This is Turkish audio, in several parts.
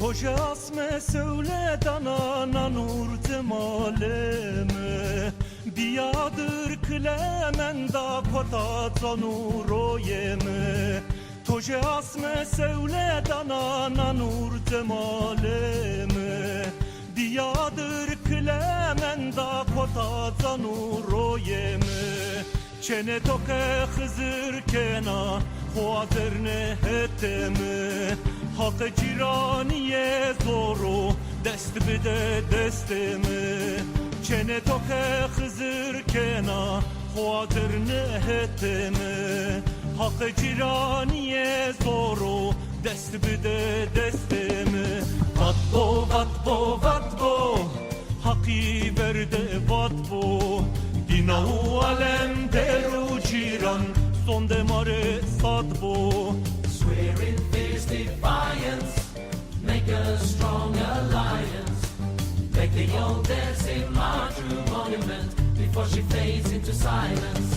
Hoca asme söyledana nanur temaleme Biyadır klemenda kota zanuro yeme Hoca asme söyledana nanur temaleme Biyadır klemenda kota zanuro yeme Çene toke hızır kena Huadır ne heteme Hak ciraniye zoru dest bide destime Çene toke hızır kena Huadır ne heteme Hak ciraniye zoru dest bide destime Vatbo vatbo vatbo Haki verde vatbo Dinahu alem deru ciran Son demare satbo Swear in fierce defiance, make a strong alliance. Make the old dancing our true monument before she fades into silence.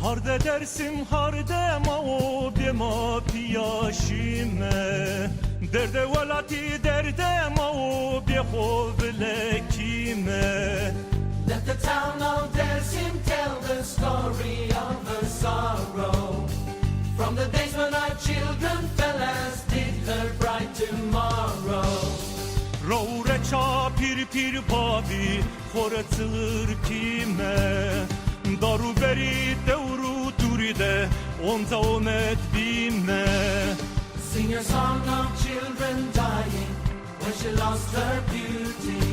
Harde dersim harde ma o dema piyaşime Derde velati derde ma o beho velekime Let the town of Dersim tell the story of her sorrow. From the days when our children fell as did her bright tomorrow. Raure ça pir pir babi Hore çığır kime Daru beri devru duride Onza omet bime Sing your song of children dying when she lost her beauty.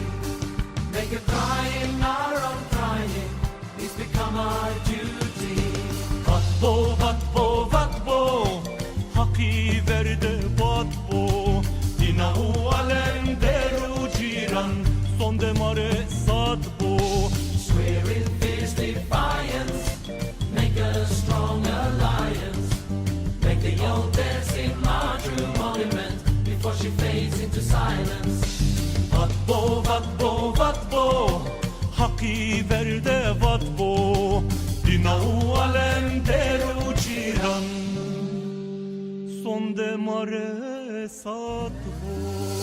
Make a crying our own crying, it's become our duty. Vatbo vatbo vatbo Haki verde vatbo Dinahu alem deru ciran Son demare satbo Swear in fierce defiance, make a strong alliance. Make the old dancing our true monument before she fades into silence. Vatbo vatbo vatbo Haki verde vatbo Dinahu alem deru ciran Son demare satbo